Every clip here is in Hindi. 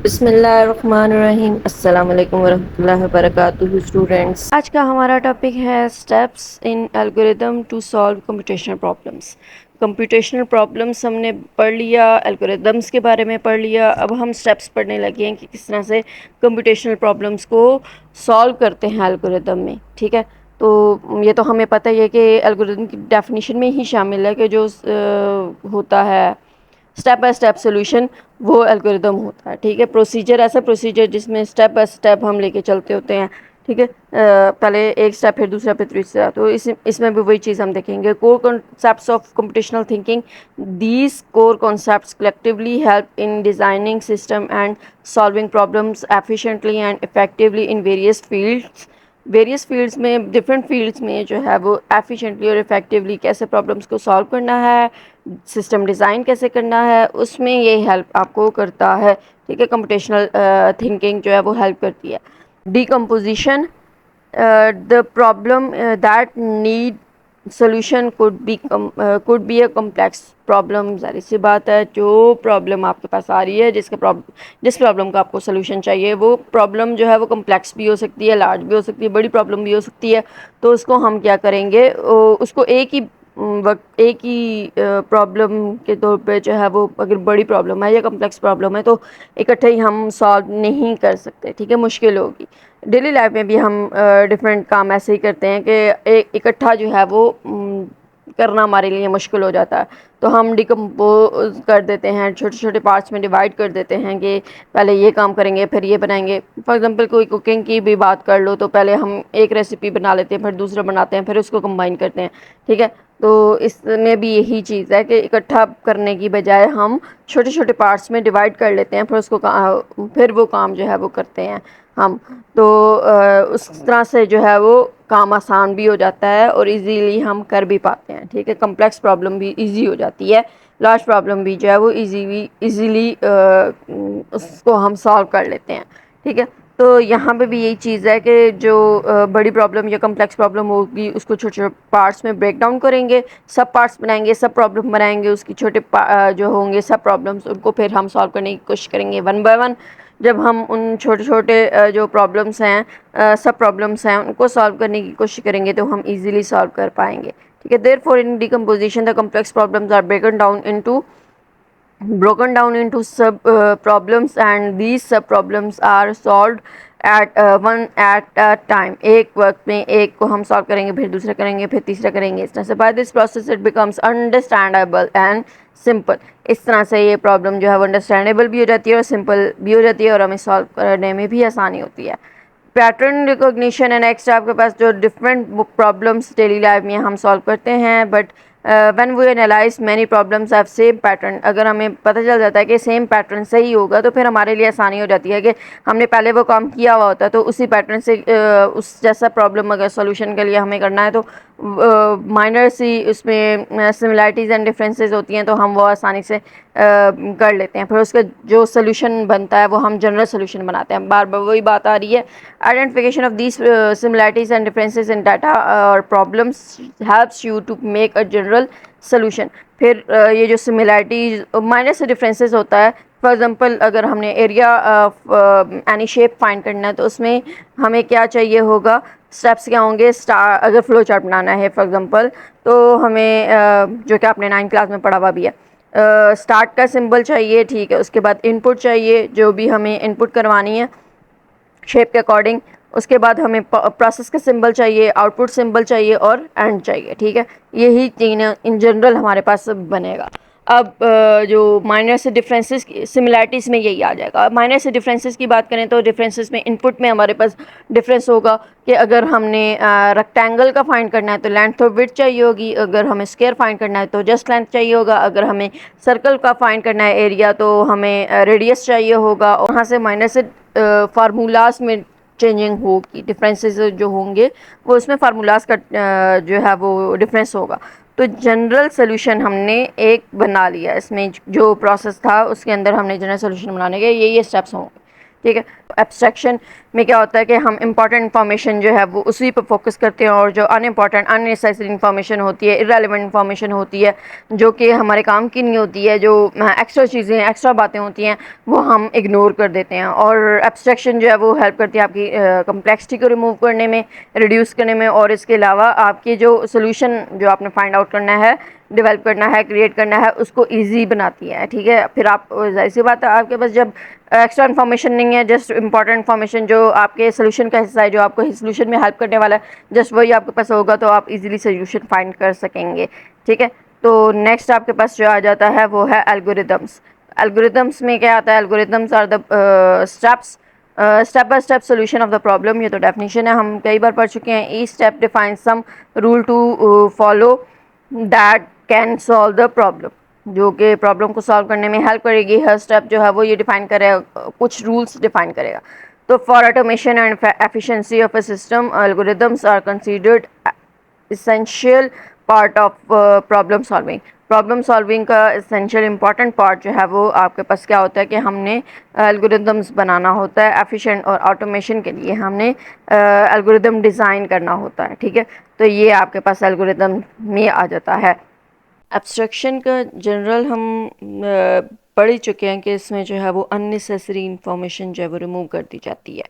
बिस्मिल्लाहिर्रहमानिर्रहीम। अस्सलाम वालेकुम वरहमतुल्लाहि वबरकातुहू स्टूडेंट्स, आज का हमारा टॉपिक है steps in algorithm to solve computational problems. Computational problems हमने पढ़ लिया, एल्गोरिदम्स के बारे में पढ़ लिया। अब हम स्टेप्स पढ़ने लगे हैं कि किस तरह से कंप्यूटेशनल प्रॉब्लम्स को सॉल्व करते हैं एल्गोरिदम में। ठीक है, तो ये तो हमें पता ही है कि एल्गोरिदम की डेफिनेशन में ही शामिल है कि जो होता है स्टेप बाय स्टेप सोल्यूशन, वो एल्गोरिदम होता है। ठीक है, प्रोसीजर ऐसा प्रोसीजर जिसमें स्टेप बाय स्टेप हम लेके चलते होते हैं। ठीक है, पहले एक स्टेप, फिर दूसरा, फिर तीसरा। तो इसमें भी वही चीज़ हम देखेंगे। Core concepts of computational thinking, these core concepts collectively help in designing system and solving problems efficiently and effectively in various fields में, डिफरेंट फील्ड्स में जो है वो एफिशिएंटली और इफ़ेक्टिवली कैसे प्रॉब्लम्स को सॉल्व करना है, सिस्टम डिज़ाइन कैसे करना है, उसमें ये हेल्प आपको करता है। ठीक है, कंप्यूटेशनल थिंकिंग जो है वो हेल्प करती है। Decomposition, the problem that need solution could be a complex problem. ज़ाहिर सी बात है, जो प्रॉब्लम आपके पास आ रही है, जिस प्रॉब्लम का आपको सोल्यूशन चाहिए, वो प्रॉब्लम जो है वो कॉम्प्लेक्स भी हो सकती है, लार्ज भी हो सकती है, बड़ी प्रॉब्लम भी हो सकती है। तो उसको हम क्या करेंगे, उसको एक ही प्रॉब्लम के तौर पे जो है वो, अगर बड़ी प्रॉब्लम है या कॉम्प्लेक्स प्रॉब्लम है, तो इकट्ठे ही हम सॉल्व नहीं कर सकते। ठीक है, मुश्किल होगी। डेली लाइफ में भी हम डिफरेंट काम ऐसे ही करते हैं कि इकट्ठा जो है वो करना हमारे लिए मुश्किल हो जाता है। तो हम डिकम्पोज कर देते हैं, छोटे छोटे पार्ट्स में डिवाइड कर देते हैं कि पहले ये काम करेंगे, फिर ये बनाएंगे। फॉर एग्जांपल कोई कुकिंग की भी बात कर लो, तो पहले हम एक रेसिपी बना लेते हैं, फिर दूसरा बनाते हैं, फिर उसको कंबाइन करते हैं। ठीक है, तो इसमें भी यही चीज़ है कि इकट्ठा करने की बजाय हम छोटे छोटे पार्ट्स में डिवाइड कर लेते हैं, फिर वो काम जो है वो करते हैं हम। तो उस तरह से जो है वो काम आसान भी हो जाता है और इजीली हम कर भी पाते हैं। ठीक है, कॉम्प्लेक्स प्रॉब्लम भी इजी हो जाती है, लार्ज प्रॉब्लम भी जो है वो इजीली उसको हम सॉल्व कर लेते हैं। ठीक है, तो यहाँ पे भी यही चीज़ है कि जो बड़ी प्रॉब्लम या कम्प्लेक्स प्रॉब्लम होगी, उसको छोटे छोटे पार्ट्स में ब्रेक डाउन करेंगे, सब पार्ट्स बनाएंगे, सब प्रॉब्लम बनाएंगे, उसकी जो होंगे सब प्रॉब्लम्स, उनको फिर हम सॉल्व करने की कोशिश करेंगे वन बाय वन। जब हम उन छोटे छोटे जो प्रॉब्लम्स हैं, सब प्रॉब्लम्स हैं, उनको सॉल्व करने की कोशिश करेंगे, तो हम ईजिली सॉल्व कर पाएंगे। ठीक है, therefore in decomposition the complex problems are broken down into sub problems, and these sub problems are solved at one at a time। एक वक्त में एक को हम सॉल्व करेंगे, फिर दूसरा करेंगे, फिर तीसरा करेंगे। इस तरह से by this process it becomes understandable and simple. इस तरह से ये प्रॉब्लम जो है वो अंडरस्टैंडेबल भी हो जाती है और सिंपल भी हो जाती है, और हमें सॉल्व करने में भी आसानी होती है। पैटर्न रिकॉग्निशन है नेक्स्ट आपके पास, जो डिफरेंट प्रॉब्लम्स डेली लाइफ में हम सॉल्व करते हैं, but when we analyze many problems have same pattern. अगर हमें पता चल जाता है कि सेम पैटर्न सही होगा, तो फिर हमारे लिए आसानी हो जाती है कि हमने पहले वो काम किया हुआ होता है, तो उसी पैटर्न से उस जैसा प्रॉब्लम अगर सोल्यूशन के लिए हमें करना है, तो माइनर सी उसमें सिमिलैरिटीज़ एंड डिफरेंसेस होती हैं, तो हम वो आसानी से कर लेते हैं। फिर उसका जो सोल्यूशन बनता है वो हम जनरल सोल्यूशन बनाते हैं। बार बार वही बात आ रही है, identification of these similarities and differences in data और problems helps you to make a general solution. फिर ये जो सिमिलैरिटीज माइनर से डिफरेंसेस होता है, फॉर एग्जांपल अगर हमने area of any shape find करना है, तो उसमें हमें क्या चाहिए होगा, स्टेप्स क्या होंगे। अगर फ्लो चार्ट बनाना है फॉर एग्जांपल, तो हमें जो कि आपने 9th क्लास में पढ़ा हुआ भी है, स्टार्ट का सिंबल चाहिए। ठीक है, उसके बाद इनपुट चाहिए, जो भी हमें इनपुट करवानी है शेप के अकॉर्डिंग। उसके बाद हमें प्रोसेस का सिंबल चाहिए, आउटपुट सिंबल चाहिए और एंड चाहिए। ठीक है, यही तीन इन जनरल हमारे पास बनेगा। अब जो माइनर से डिफरेंसेस सिमिलैरिटीज़ में यही आ जाएगा। माइनर से डिफरेंसेस की बात करें, तो डिफरेंसेस में इनपुट में हमारे पास डिफरेंस होगा कि अगर हमने रेक्टेंगल का फाइंड करना है, तो लेंथ और विड्थ चाहिए होगी। अगर हमें स्क्वायर फाइंड करना है, तो जस्ट लेंथ चाहिए होगा। अगर हमें सर्कल का फाइंड करना है एरिया, तो हमें रेडियस चाहिए होगा। और वहाँ से माइनर से फार्मूलाज में चेंजिंग होगी, डिफरेंसेस जो होंगे वो उसमें फार्मूलाज का जो है वो डिफरेंस होगा। तो जनरल सोल्यूशन हमने एक बना लिया, इसमें जो प्रोसेस था उसके अंदर हमने जनरल सोल्यूशन बनाने के ये स्टेप्स होंगे। ठीक है। एब्स्ट्रैक्शन में क्या होता है कि हम इंपॉर्टेंट इन्फॉर्मेशन जो है वो उसी पर फोकस करते हैं, और जो अनइम्पॉर्टेंट अननेसेसरी इन्फॉर्मेशन होती है, इररेलेवेंट इन्फॉर्मेशन होती है, जो कि हमारे काम की नहीं होती है, जो एक्स्ट्रा चीज़ें एक्स्ट्रा बातें होती हैं, वो हम इग्नोर कर देते हैं। और एब्स्ट्रैक्शन जो है वो हेल्प करती है आपकी कम्प्लेक्सिटी को रिमूव करने में, रिड्यूस करने में, और इसके अलावा आपकी जो सोल्यूशन जो आपने फाइंड आउट करना है, डेवलप करना है, क्रिएट करना है, उसको ईजी बनाती है। ठीक है। फिर आप जाहिर सी बात है, आपके पास जब एक्स्ट्रा इन्फॉर्मेशन नहीं है, जस्ट इंपॉर्टेंट इन्फॉर्मेशन जो आपके सोल्यूशन का हिस्सा है, जो आपको सोल्यूशन में हेल्प करने वाला है, जस्ट वही आपके पास होगा, तो आप इजीली सोल्यूशन फाइंड कर सकेंगे। ठीक है। तो नेक्स्ट आपके पास जो आ जाता है वो है एल्गोरिदम्स। एल्गोरिदम्स में क्या आता है? Algorithms are the steps step by step solution of the problem. ये तो डेफिनेशन है, हम कई बार पढ़ चुके हैं। Each step define some rule to follow that can solve the problem. जो कि प्रॉब्लम को सॉल्व करने में हेल्प करेगी। हर स्टेप जो है वो ये डिफाइन करेगा, कुछ रूल्स डिफाइन करेगा। तो for automation and efficiency of a system, algorithms are considered essential part of problem solving. Problem solving का इसेंशियल इंपॉर्टेंट पार्ट जो है वो आपके पास क्या होता है कि हमने एल्गोरिदम्स बनाना होता है। एफिशिएंट और ऑटोमेशन के लिए हमने एल्गोरिदम डिज़ाइन करना होता है। ठीक है। तो ये आपके पास एल्गोरिदम में आ जाता है। एब्स्ट्रैक्शन का जनरल हम पढ़ ही चुके हैं कि इसमें जो है वो अननेसेसरी इंफॉर्मेशन जो है वो रिमूव कर दी जाती है।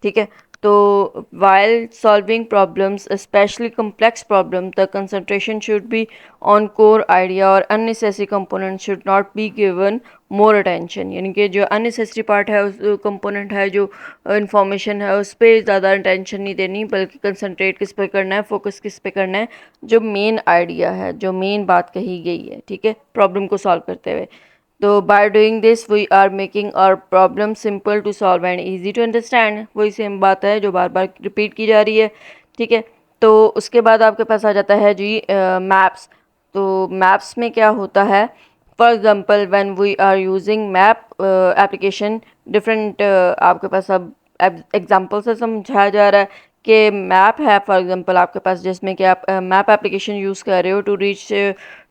ठीक है। तो while solving problems, especially complex problems, the concentration should be on core idea और unnecessary components should not be given more attention। यानी कि जो unnecessary part है, उस component है, जो information है, उस पर ज़्यादा attention नहीं देनी, बल्कि concentrate किस पे करना है, focus किस पे करना है, जो main idea है, जो main बात कही गई है। ठीक है। problem को solve करते हुए। तो by doing this we are making our problem simple to solve and easy to understand. वही सेम बात है जो बार बार रिपीट की जा रही है। ठीक है। तो उसके बाद आपके पास आ जाता है जी मैप्स। तो मैप्स में क्या होता है? For example when we are using map application, different आपके पास अब एग्जांपल से समझाया जा रहा है कि मैप है फॉर एग्जांपल आपके पास, जिसमें कि आप मैप एप्लीकेशन यूज़ कर रहे हो to reach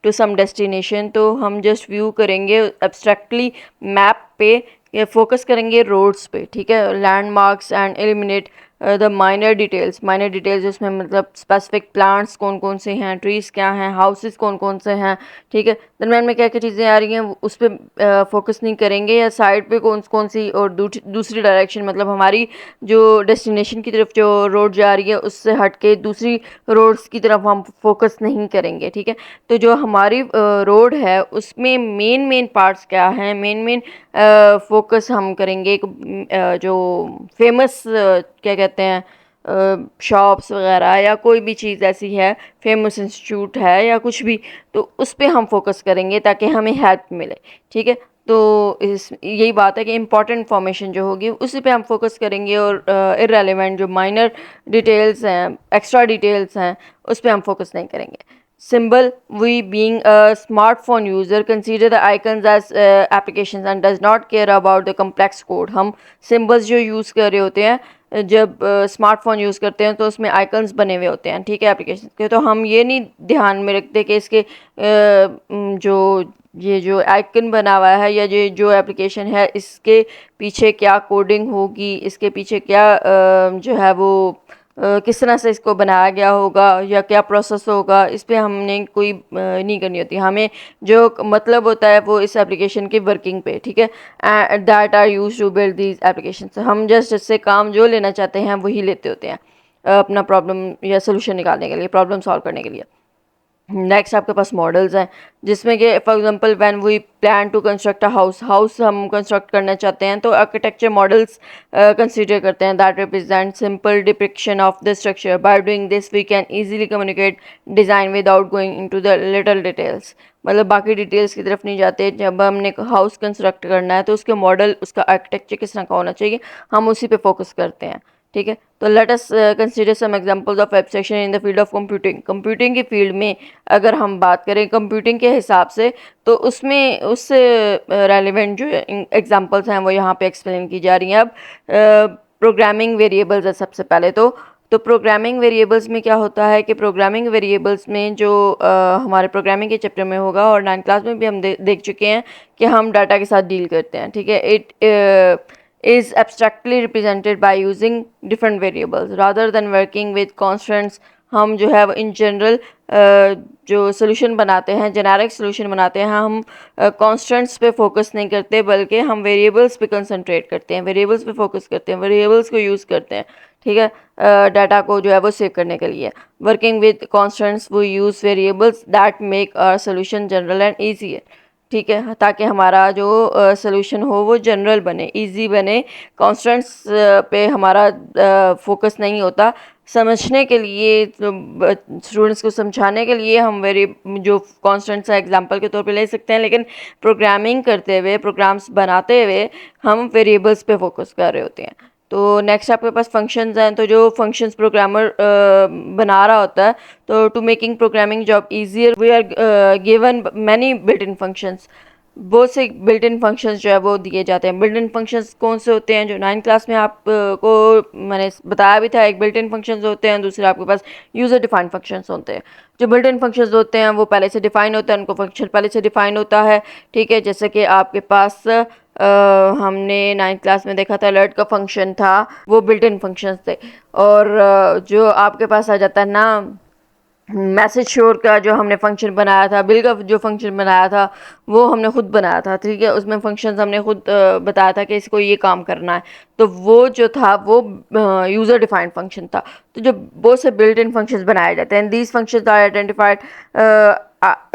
to some destination. तो हम जस्ट व्यू करेंगे एब्स्ट्रैक्टली मैप पे, फोकस करेंगे रोड्स पे। ठीक है। Landmarks and eliminate the minor details. Minor details उसमें मतलब स्पेसिफिक प्लांट्स कौन कौन से हैं, ट्रीज़ क्या हैं, हाउसेस कौन कौन से हैं। ठीक है। दरम्यान में क्या क्या चीज़ें आ रही हैं उस पर फोकस नहीं करेंगे, या साइड पे कौन कौन सी, और दूसरी डायरेक्शन मतलब हमारी जो डेस्टिनेशन की तरफ जो रोड जा रही है उससे हट के दूसरी रोड्स की तरफ हम फोकस नहीं करेंगे। ठीक है। तो जो हमारी रोड है उसमें मेन मेन पार्ट्स क्या हैं, मेन मेन फोकस हम करेंगे। एक जो फेमस क्या कहते हैं शॉप्स वगैरह, या कोई भी चीज़ ऐसी है, फेमस इंस्टीट्यूट है या कुछ भी, तो उस पर हम फोकस करेंगे ताकि हमें हेल्प मिले। ठीक है। तो इस यही बात है कि इंपॉर्टेंट इन्फॉर्मेशन जो होगी उसी पे हम फोकस करेंगे, और इररेलेवेंट जो माइनर डिटेल्स हैं, एक्स्ट्रा डिटेल्स हैं, उस पर हम फोकस नहीं करेंगे। Symbol, we being a smartphone user consider the icons as applications and does not care about the complex code। हम symbols जो यूज़ कर रहे होते हैं जब स्मार्टफोन यूज़ करते हैं तो उसमें आइकन्स बने हुए होते हैं। ठीक है। एप्लीकेशन के, तो हम ये नहीं ध्यान में रखते कि इसके जो ये जो आइकन बना हुआ है, या ये जो एप्लीकेशन है, इसके पीछे क्या कोडिंग होगी, इसके पीछे क्या जो है वो किस तरह से इसको बनाया गया होगा, या क्या प्रोसेस होगा, इस पर हमने कोई नहीं करनी होती। हमें जो मतलब होता है वो इस एप्लीकेशन की वर्किंग पे। ठीक है। That are use to build these application. हम जस्ट इससे काम जो लेना चाहते हैं वही लेते होते हैं अपना प्रॉब्लम या सोल्यूशन निकालने के लिए, प्रॉब्लम सॉल्व करने के लिए। नेक्स्ट आपके पास मॉडल्स हैं, जिसमें कि for example when we plan to construct a house हम कंस्ट्रक्ट करना चाहते हैं, तो आर्किटेक्चर मॉडल्स कंसीडर करते हैं that represent simple depiction of the structure. By doing this we can easily communicate design without going into the little details. मतलब बाकी डिटेल्स की तरफ नहीं जाते। जब हमने हाउस कंस्ट्रक्ट करना है तो उसके मॉडल, उसका आर्किटेक्चर किस तरह का होना चाहिए, हम उसी पे फोकस करते हैं। ठीक है। तो let us consider some examples of abstraction in the field of computing. Computing के फील्ड में अगर हम बात करें कंप्यूटिंग के हिसाब से, तो उसमें उससे रेलिवेंट जो एग्जांपल्स हैं वो यहाँ पे एक्सप्लेन की जा रही हैं। अब प्रोग्रामिंग वेरिएबल्स है सबसे पहले तो प्रोग्रामिंग वेरिएबल्स में क्या होता है कि प्रोग्रामिंग वेरिएबल्स में जो हमारे प्रोग्रामिंग के चैप्टर में होगा, और 9th क्लास में भी हम देख चुके हैं कि हम डाटा के साथ डील करते हैं। ठीक है। is abstractly represented by using different variables rather than working with constants. हम जो है इन जनरल जो सोल्यूशन बनाते हैं, जेनेरिक सोल्यूशन बनाते हैं, हम कॉन्स्टेंट्स पे फोकस नहीं करते बल्कि हम वेरिएबल्स पे कंसंट्रेट करते हैं, वेरिएबल्स पे फोकस करते हैं, वेरिएबल्स को यूज़ करते हैं, ठीक है, डाटा को जो है वो सेव करने के लिए. वर्किंग विद कॉन्स्टेंट्स वो use variables that make our solution general and easier, ठीक है, ताकि हमारा जो सोल्यूशन हो वो जनरल बने, इजी बने. कॉन्स्टेंट्स पे हमारा फोकस नहीं होता. समझने के लिए, स्टूडेंट्स को समझाने के लिए हम वेरी जो कॉन्स्टेंट्स है एग्जांपल के तौर पे ले सकते हैं, लेकिन प्रोग्रामिंग करते हुए, प्रोग्राम्स बनाते हुए हम वेरिएबल्स पे फोकस कर रहे होते हैं. तो नेक्स्ट आपके पास फंक्शंस हैं. तो जो फंक्शंस प्रोग्रामर बना रहा होता है, तो to making programming job easier we are given many built in functions. बहुत से बिल्ट इन फंक्शंस जो है वो दिए जाते हैं. बिल्ट इन फंक्शंस कौन से होते हैं? जो 9th क्लास में आप को मैंने बताया भी था. एक बिल्ट इन फंक्शंस होते हैं, दूसरे आपके पास यूज़र डिफाइंड फंक्शंस होते हैं. जो बिल्ट इन फंक्शंस होते हैं वो पहले से डिफाइन होता है, उनको फंक्शन पहले से डिफाइन होता है, ठीक है. जैसे कि आपके पास हमने 9th क्लास में देखा था अलर्ट का फंक्शन था, वो बिल्ट इन फंक्शंस थे. और जो आपके पास आ जाता है ना मैसेज श्योर का जो हमने फंक्शन बनाया था, बिल का जो फंक्शन बनाया था वो हमने खुद बनाया था, ठीक है. उसमें फंक्शंस हमने खुद बताया था कि इसको ये काम करना है. तो वो जो था वो यूज़र डिफाइंड फंक्शन था. तो जो बहुत से बिल्ट इन फंक्शंस बनाए जाते हैं, these functions are identified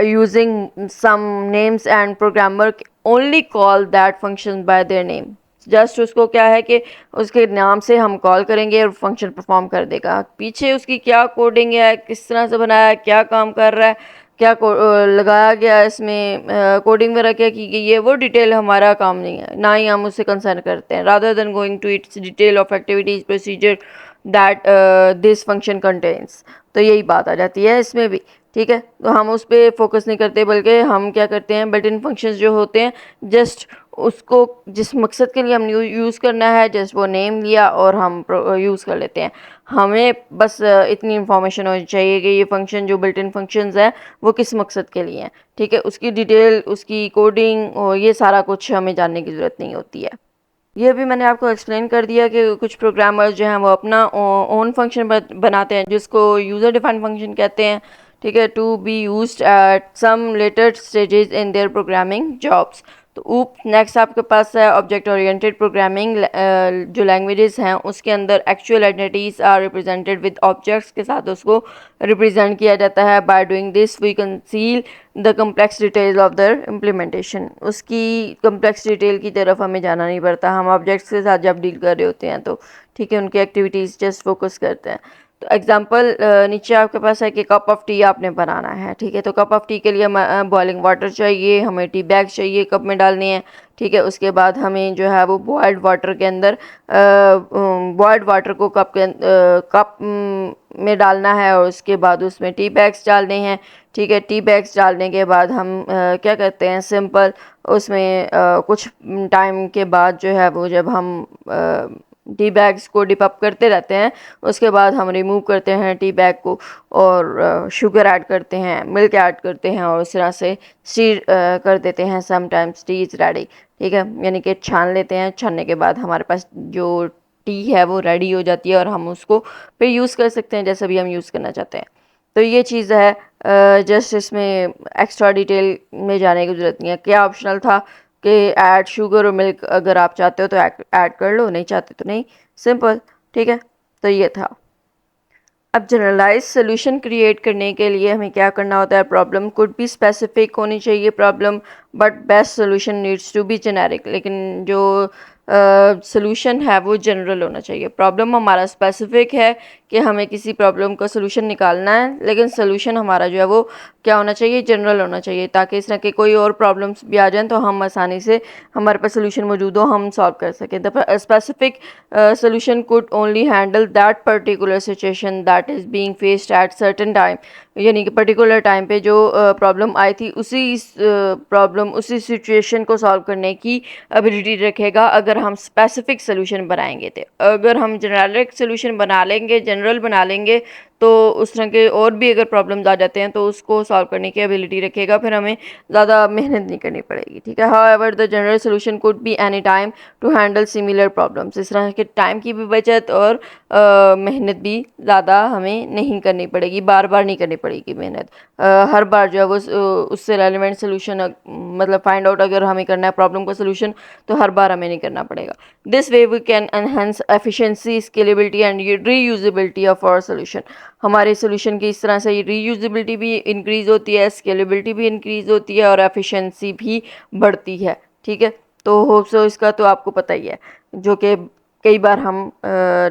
using some names and programmer only call that function by their name. Just उसको क्या है कि उसके नाम से हम कॉल करेंगे और फंक्शन परफॉर्म कर देगा. पीछे उसकी क्या कोडिंग है, किस तरह से बनाया है, क्या काम कर रहा है, क्या लगाया गया है इसमें, कोडिंग वगैरह क्या की गई है, वो डिटेल हमारा काम नहीं है, ना ही हम उससे कंसर्न करते हैं. Rather than going to its detail of activities procedure that this function contains. तो यही बात आ जाती है इसमें भी, ठीक है. तो हम उस पर फोकस नहीं करते बल्कि हम क्या करते हैं, बिल्ट इन फंक्शंस जो होते हैं जस्ट उसको जिस मकसद के लिए हम यूज़ करना है जस्ट वो नेम लिया और हम यूज़ कर लेते हैं. हमें बस इतनी इन्फॉर्मेशन होनी चाहिए कि ये फंक्शन जो बिल्ट इन फंक्शंस है वो किस मकसद के लिए हैं, ठीक है. उसकी डिटेल, उसकी कोडिंग और ये सारा कुछ हमें जानने की ज़रूरत नहीं होती है. ये भी मैंने आपको एक्सप्लेन कर दिया कि कुछ प्रोग्रामर्स जो हैं वो अपना ओन फंक्शन बनाते हैं जिसको यूज़र डिफाइंड फंक्शन कहते हैं, ठीक है, to be used at some later stages in their programming jobs. तो ऊप नेक्स्ट आपके पास है ऑब्जेक्ट ओरिएंटेड प्रोग्रामिंग. जो लैंग्वेजेस हैं उसके अंदर actual identities are represented with objects के साथ उसको रिप्रेजेंट किया जाता है. By doing this we conceal the complex details of their implementation. उसकी कम्प्लेक्स डिटेल की तरफ हमें जाना नहीं पड़ता. हम ऑब्जेक्ट्स के साथ जब डील कर रहे होते हैं तो ठीक है, उनकी एक्टिविटीज़ जस्ट फोकस करते हैं. तो एग्जांपल नीचे आपके पास है कि कप ऑफ टी आपने बनाना है, ठीक है. तो कप ऑफ टी के लिए बॉइलिंग वाटर चाहिए, हमें टी बैग चाहिए कप में डालने हैं, ठीक है. उसके बाद हमें जो है वो बॉइल्ड वाटर के अंदर बॉइल्ड वाटर को कप में डालना है और उसके बाद उसमें टी बैग्स डालने हैं, ठीक है. टी बैग्स डालने के बाद हम क्या करते हैं, सिंपल उसमें कुछ टाइम के बाद जो है वो जब हम टी बैग्स को डिप अप करते रहते हैं उसके बाद हम रिमूव करते हैं टी बैग को और शुगर ऐड करते हैं, मिल्क ऐड करते हैं और उस तरह से स्टीर कर देते हैं. समटाइम्स टी इज़ रेडी, ठीक है, यानी कि छान लेते हैं. छानने के बाद हमारे पास जो टी है वो रेडी हो जाती है और हम उसको फिर यूज़ कर सकते हैं जैसा भी हम यूज़ करना चाहते हैं. तो ये चीज़ है. जस्ट इसमें एक्स्ट्रा डिटेल में जाने की ज़रूरत नहीं है. क्या ऑप्शनल था कि ऐड शुगर और मिल्क, अगर आप चाहते हो तो ऐड कर लो, नहीं चाहते तो नहीं, सिंपल, ठीक है. तो ये था. अब जनरलाइज सोल्यूशन क्रिएट करने के लिए हमें क्या करना होता है, प्रॉब्लम कुड भी स्पेसिफिक होनी चाहिए problem, but best solution needs to be generic. लेकिन जो सोल्यूशन है वो जनरल होना चाहिए. प्रॉब्लम हमारा स्पेसिफिक है कि हमें किसी प्रॉब्लम का सोल्यूशन निकालना है, लेकिन सोल्यूशन हमारा जो है वो क्या होना चाहिए, जनरल होना चाहिए, ताकि इस तरह के कोई और प्रॉब्लम्स भी आ जाएं तो हम आसानी से, हमारे पास सोल्यूशन मौजूद हो, हम सॉल्व कर सकें. The specific solution could only handle that particular situation that is being faced at certain time. यानी कि पर्टिकुलर टाइम पे जो प्रॉब्लम आई थी उसी प्रॉब्लम उसी सिचुएशन को सॉल्व करने की एबिलिटी रखेगा अगर हम स्पेसिफिक सोल्यूशन बनाएंगे. थे अगर हम जेनरिक सोल्यूशन बना लेंगे, जनरल बना लेंगे, तो उस तरह के और भी अगर प्रॉब्लम्स आ जाते हैं तो उसको सॉल्व करने की एबिलिटी रखेगा, फिर हमें ज़्यादा मेहनत नहीं करनी पड़ेगी, ठीक है। However the general solution could be any time to handle similar problems. इस तरह के टाइम की भी बचत और मेहनत भी ज़्यादा हमें नहीं करनी पड़ेगी, बार बार नहीं करनी पड़ेगी मेहनत। हर बार जो है वो उससे रेलिवेंट सोल्यूशन मतलब फाइंड आउट अगर हमें करना है प्रॉब्लम का सोल्यूशन, तो हर बार हमें नहीं करना पड़ेगा। This way we can enhance efficiency, scalability and reusability of our solution. हमारे सोल्यूशन की इस तरह से रीयूजेबिलिटी भी इंक्रीज होती है, स्केलेबिलिटी भी इंक्रीज होती है और एफिशिएंसी भी बढ़ती है, ठीक है। तो होप सो इसका तो आपको पता ही है, जो कि कई बार हम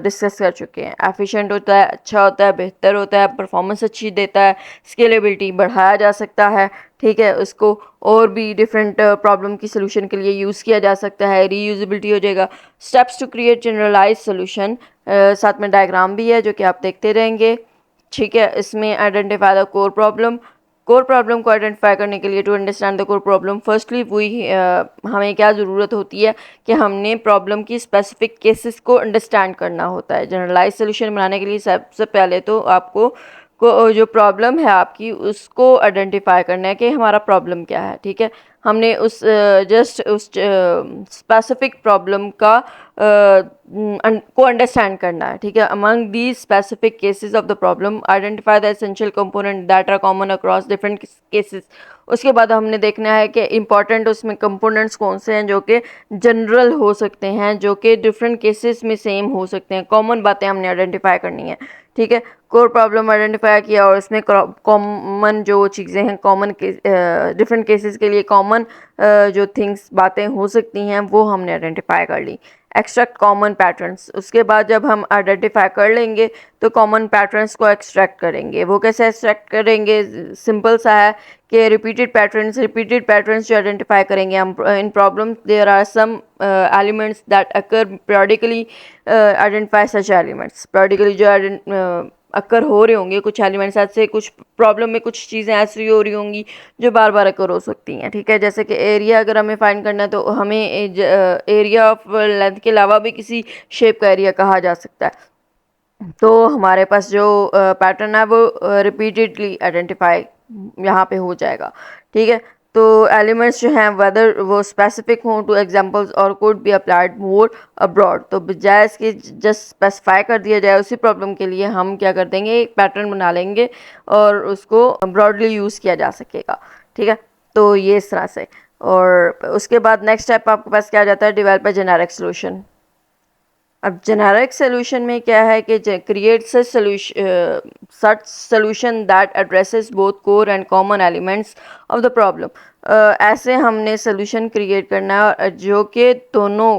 डिस्कस कर चुके हैं। एफिशिएंट होता है, अच्छा होता है, बेहतर होता है, परफॉर्मेंस अच्छी देता है, स्केलेबिलिटी बढ़ाया जा सकता है, ठीक है। उसको और भी डिफरेंट प्रॉब्लम की सोल्यूशन के लिए यूज़ किया जा सकता है, रीयूजेबिलिटी हो जाएगा। Steps to create generalize solution, साथ में डायग्राम भी है जो कि आप देखते रहेंगे, ठीक है। इसमें identify the core problem, core problem को आइडेंटिफाई करने के लिए to understand the core problem firstly वही हमें क्या ज़रूरत होती है कि हमने प्रॉब्लम की स्पेसिफिक केसेस को अंडरस्टैंड करना होता है। जनरलाइज सोल्यूशन बनाने के लिए सबसे पहले तो आपको जो प्रॉब्लम है आपकी उसको आइडेंटिफाई करना है कि हमारा प्रॉब्लम क्या है, ठीक है। हमने उस जस्ट उस स्पेसिफिक प्रॉब्लम का को अंडरस्टैंड करना है, ठीक है। Among the specific cases of the problem identify the essential component that are common across different cases. उसके बाद हमने देखना है कि इंपॉर्टेंट उसमें कंपोनेंट्स कौन से हैं जो कि जनरल हो सकते हैं, जो कि डिफरेंट केसेस में सेम हो सकते हैं, कॉमन बातें हमने आइडेंटिफाई करनी है, ठीक है। कोर प्रॉब्लम आइडेंटिफाई किया और इसमें कॉमन जो चीज़ें हैं, कॉमन डिफरेंट केसेस के लिए कॉमन जो थिंग्स बातें हो सकती हैं वो हमने आइडेंटिफाई कर ली। एक्सट्रैक्ट कॉमन पैटर्न्स, उसके बाद जब हम आइडेंटिफाई कर लेंगे तो कॉमन पैटर्न्स को एक्सट्रैक्ट करेंगे। वो कैसे एक्सट्रैक्ट करेंगे, सिंपल सा है कि रिपीटेड पैटर्न्स जो आइडेंटिफाई करेंगे हम in problem, there are some elements that occur periodically, identify such elements. periodically जो अक्कर हो रहे होंगे कुछ एलिमेंट्स ऐसे, कुछ प्रॉब्लम में कुछ चीज़ें ऐसी हो रही होंगी जो बार बार अक्कर हो सकती हैं, ठीक है। जैसे कि एरिया अगर हमें फाइंड करना है तो हमें एरिया ऑफ लेंथ के अलावा भी किसी शेप का एरिया कहा जा सकता है। तो हमारे पास जो पैटर्न है वो रिपीटेडली आइडेंटिफाई यहाँ पे हो जाएगा, ठीक है। तो एलिमेंट्स जो हैं वेदर वो स्पेसिफिक हों टू एग्जांपल्स और could be applied more abroad, तो बजाय इसके जस्ट स्पेसिफाई कर दिया जाए उसी प्रॉब्लम के लिए हम क्या कर देंगे, एक पैटर्न बना लेंगे और उसको ब्रॉडली यूज़ किया जा सकेगा, ठीक है। तो ये इस तरह से, और उसके बाद नेक्स्ट स्टेप आपके पास क्या आ जाता है, डेवलप अ जेनेरिक सोल्यूशन। अब जेनेरिक सोल्यूशन में क्या है कि create such solution that addresses both core and common elements of the problem. ऐसे हमने सोल्यूशन क्रिएट करना है जो कि दोनों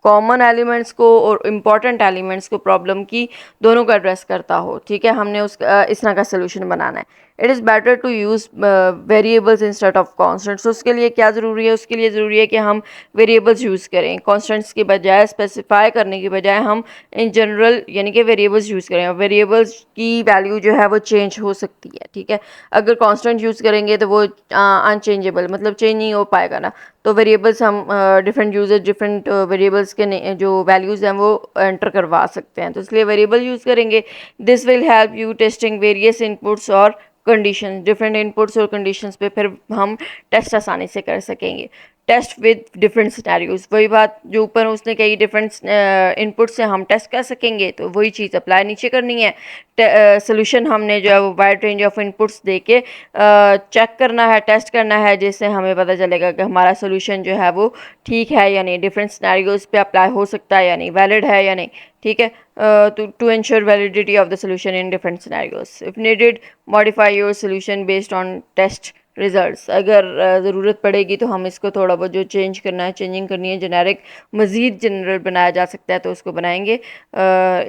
कॉमन एलिमेंट्स को और इम्पॉर्टेंट एलिमेंट्स को प्रॉब्लम की दोनों को एड्रेस करता हो, ठीक है। हमने उस इस तरह का सोल्यूशन बनाना है। It is better to use variables instead of constants. उसके लिए क्या ज़रूरी है, उसके लिए ज़रूरी है कि हम वेरिएबल्स यूज़ करें, कॉन्स्टेंट्स के बजाय, स्पेसिफाई करने के बजाय हम इन जनरल यानी कि वेरिएबल्स यूज़ करें। वेरिएबल्स की वैल्यू जो है वो चेंज हो सकती है, ठीक है। अगर कांस्टेंट यूज़ करेंगे तो वो अनचेंजेबल मतलब चेंज नहीं हो पाएगा ना। तो वेरिएबल्स हम डिफरेंट यूजर डिफरेंट वेरिएबल्स के जो वैल्यूज़ हैं वो एंटर करवा सकते हैं, तो इसलिए वेरिएबल यूज़ करेंगे। This will help you testing various inputs और कंडीशन, डिफरेंट इनपुट्स और कंडीशंस पे फिर हम टेस्ट आसानी से कर सकेंगे। टेस्ट विद डिफरेंट सिनेरियोज, वही बात जो ऊपर उसने कही, डिफरेंट इनपुट से हम टेस्ट कर सकेंगे, तो वही चीज़ अप्लाई नीचे करनी है। सोल्यूशन हमने जो है वो वाइड रेंज ऑफ इनपुट्स दे के चेक करना है, टेस्ट करना है, जिससे हमें पता चलेगा कि हमारा सोल्यूशन जो है वो ठीक है या नहीं, डिफरेंट सिनेरियोज पे अप्लाई हो सकता है या नहीं, वैलिड है या नहीं, ठीक है। To ensure validity of the solution in different scenarios, if needed modify your solution based on test results. अगर ज़रूरत पड़ेगी तो हम इसको थोड़ा बहुत जो चेंज करना है, चेंजिंग करनी है, जेनेरिक मज़ीद जनरल बनाया जा सकता है तो उसको बनाएंगे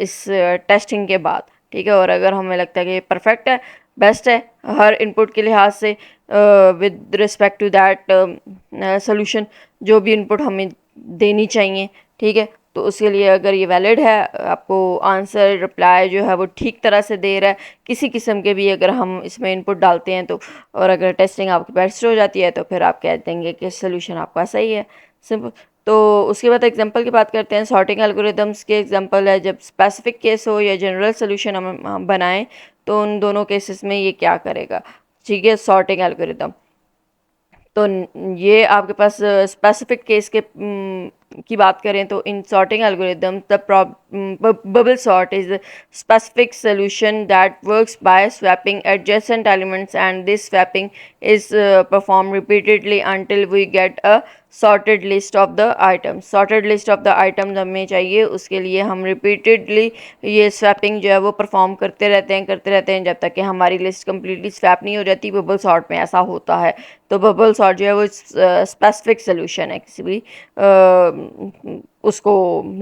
इस टेस्टिंग के बाद, ठीक है। और अगर हमें लगता है कि परफेक्ट है, बेस्ट है हर इनपुट के लिहाज से, with respect to that solution, जो भी इनपुट हमें देनी चाहिए, ठीक है, तो उसके लिए अगर ये वैलिड है, आपको आंसर रिप्लाई जो है वो ठीक तरह से दे रहा है, किसी किस्म के भी अगर हम इसमें इनपुट डालते हैं तो, और अगर टेस्टिंग आपकी बेस्ट हो जाती है तो फिर आप कह देंगे कि सोल्यूशन आपका सही है, सिंपल। तो उसके बाद एग्जांपल की बात करते हैं। सॉर्टिंग एल्गोरिदम्स के एग्जांपल है जब स्पेसिफिक केस हो या जनरल सोल्यूशन हम बनाएं, तो उन दोनों केसेस में ये क्या करेगा, ठीक है। सॉर्टिंग एल्गोरिदम तो ये आपके पास स्पेसिफिक केस के की बात करें तो इन sorting algorithm the bubble sort is specific solution that works by swapping adjacent elements, and this swapping is performed repeatedly until we get a sorted list of the items। sorted list of the items हमें चाहिए, उसके लिए हम repeatedly ये swapping जो है वो perform करते रहते हैं जब तक कि हमारी list completely swap नहीं हो जाती। bubble sort में ऐसा होता है। तो बबल सॉर्ट जो है वो स्पेसिफिक सोल्यूशन है किसी भी उसको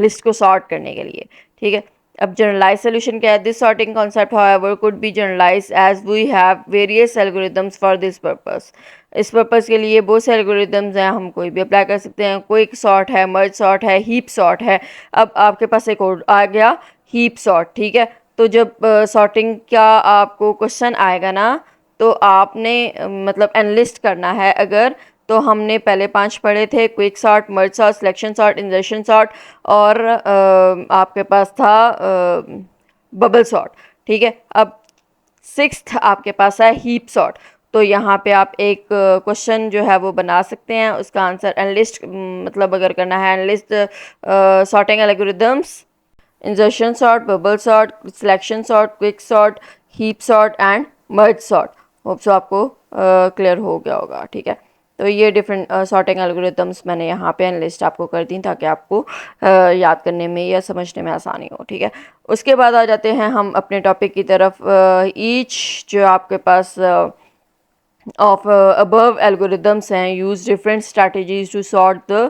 लिस्ट को सॉर्ट करने के लिए, ठीक है। अब जनरलाइज सोल्यूशन क्या है? This sorting concept however could be generalize as we have various algorithms for this purpose. इस पर्पस के लिए बहुत से एल्गोरिदम्स हैं, हम कोई भी अप्लाई कर सकते हैं। क्विक सॉर्ट है, मर्ज सॉर्ट है, हीप सॉर्ट है। अब आपके पास एक और आ गया हीप सॉर्ट, ठीक है। तो जब सॉर्टिंग का आपको क्वेश्चन आएगा ना, तो आपने मतलब एनलिस्ट करना है अगर, तो हमने पहले 5 पढ़े थे, quick sort, merge sort, selection sort, इंजर्शन sort, और आपके पास था बबल सॉर्ट, ठीक है। अब 6th आपके पास है हीप सॉर्ट। तो यहाँ पे आप एक क्वेश्चन जो है वो बना सकते हैं, उसका आंसर एनलिस्ट मतलब अगर करना है enlist sorting algorithms, insertion sort, bubble sort, selection sort, quick sort, heap sort and merge sort. Hope so आपको क्लियर हो गया होगा, ठीक है। तो ये डिफरेंट सॉर्टिंग एल्गोरिदम्स मैंने यहाँ पे लिस्ट आपको कर दी ताकि आपको याद करने में या समझने में आसानी हो, ठीक है। उसके बाद आ जाते हैं हम अपने टॉपिक की तरफ। ईच जो आपके पास of above algorithms and use different strategies to sort the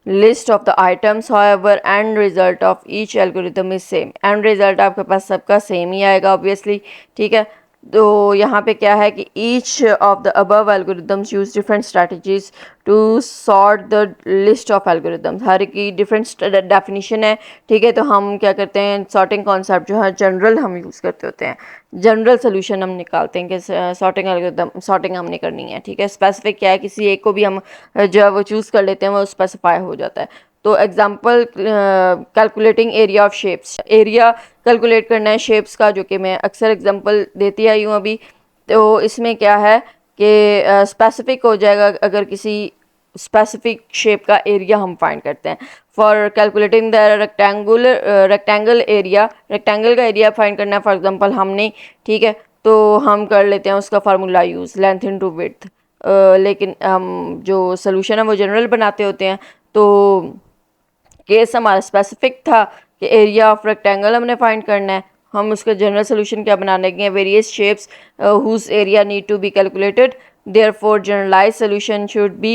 list of the items, however end result of each algorithm is same। end result आपके पास सबका सेम ही आएगा ऑब्वियसली, ठीक है। तो यहाँ पे क्या है कि each of the above algorithms use different strategies to sort the list of algorithms। हर की डिफरेंट डेफिनेशन है, ठीक है। तो हम क्या करते हैं, सॉर्टिंग कॉन्सेप्ट जो है जनरल हम यूज़ करते होते हैं, जनरल सोल्यूशन हम निकालते हैं कि सॉर्टिंग एल्गोरिथम सॉर्टिंग हमने करनी है, ठीक है। स्पेसिफिक क्या है, किसी एक को भी हम जो है वो चूज़ कर लेते हैं, वो स्पेसिफाई हो जाता है। तो example calculating area of shapes, area calculate करना है शेप्स का, जो कि मैं अक्सर एग्जांपल देती आई हूँ अभी। तो इसमें क्या है कि स्पेसिफिक हो जाएगा अगर किसी स्पेसिफिक शेप का एरिया हम फाइंड करते हैं। For calculating the rectangle area, rectangle का एरिया फाइंड करना है फॉर एग्जांपल हमने, ठीक है। तो हम कर लेते हैं उसका formula use, length into width. लेकिन हम जो सोल्यूशन है वो जनरल बनाते होते हैं। तो केस हमारा स्पेसिफिक था कि एरिया ऑफ रेक्टेंगल हमने फाइंड करना है, हम उसका जनरल सोल्यूशन क्या बना लेंगे, various shapes whose area need to be calculated. therefore generalized solution should be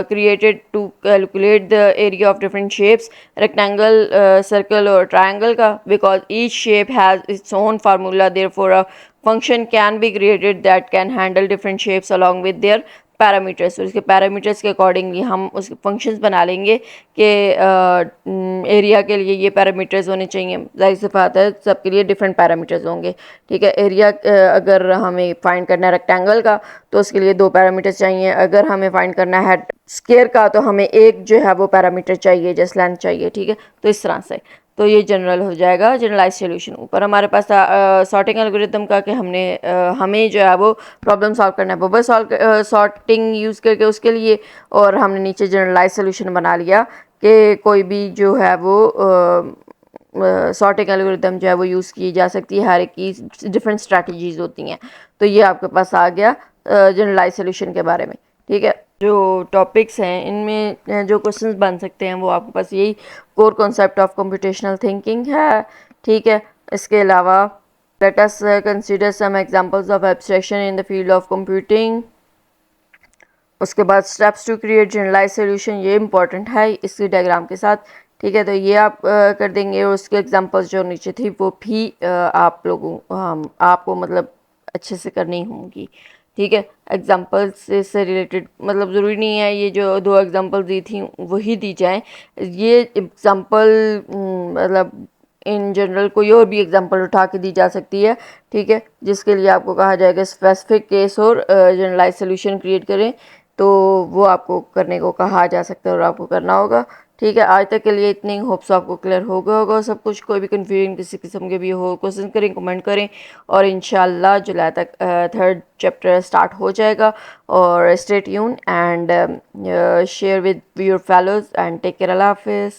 created to calculate the area of different shapes, rectangle, circle or triangle का, because each shape has its own formula। therefore a function can be created that can handle different shapes along with their parameters. उसके पैरामीटर्स के अकॉर्डिंगली हम उसके फंक्शंस बना लेंगे कि एरिया के लिए ये पैरामीटर्स होने चाहिए। जाहिर सी बात है सबके लिए डिफरेंट पैरामीटर्स होंगे, ठीक है। एरिया अगर हमें फाइंड करना है रेक्टेंगल का तो उसके लिए 2 पैरामीटर्स चाहिए, अगर हमें फाइंड करना है स्क्वायर का तो हमें एक जो है वो पैरामीटर चाहिए, जस्ट लेंथ चाहिए, ठीक है। तो इस तरह से तो ये जनरल हो जाएगा, जनरलाइज सोल्यूशन। ऊपर हमारे पास था सॉर्टिंग एल्गोरिदम का कि हमें जो है वो प्रॉब्लम सॉल्व करना है बबल सॉर्टिंग यूज़ करके उसके लिए, और हमने नीचे जनरलाइज सोल्यूशन बना लिया कि कोई भी जो है वो सॉर्टिंग एल्गोरिदम जो है वो यूज़ की जा सकती है, हर एक की डिफरेंट स्ट्रैटेजीज होती हैं। तो ये आपके पास आ गया जनरलाइज सोल्यूशन के बारे में, ठीक है। जो टॉपिक्स हैं इनमें जो क्वेश्चंस बन सकते हैं वो आपके पास यही core concept of computational thinking है, ठीक है। इसके अलावा let us consider some examples of abstraction in the field of computing. उसके बाद steps to create generalize solution, ये इंपॉर्टेंट है इसकी डायग्राम के साथ, ठीक है। तो ये आप कर देंगे, और उसके एग्जांपल्स जो नीचे थी वो भी आप लोगों आपको मतलब अच्छे से करनी होंगी, ठीक है। एग्जांपल्स से रिलेटेड मतलब ज़रूरी नहीं है ये जो 2 एग्जांपल दी थी वही दी जाएं, ये एग्जांपल मतलब इन जनरल कोई और भी एग्जांपल उठा के दी जा सकती है, ठीक है। जिसके लिए आपको कहा जाएगा स्पेसिफिक केस और जनरलाइज सोल्यूशन क्रिएट करें, तो वो आपको करने को कहा जा सकता है और आपको करना होगा, ठीक है, आज तक के लिए इतनी होप्स आपको क्लियर हो गया होगा सब कुछ। कोई भी कन्फ्यूजन किसी किस्म के भी हो, क्वेश्चन करें, कमेंट करें, और इंशाल्लाह जुलाई तक थर्ड चैप्टर स्टार्ट हो जाएगा। और stay tune and share with your fellows and take care. अल्लाह हाफिज़।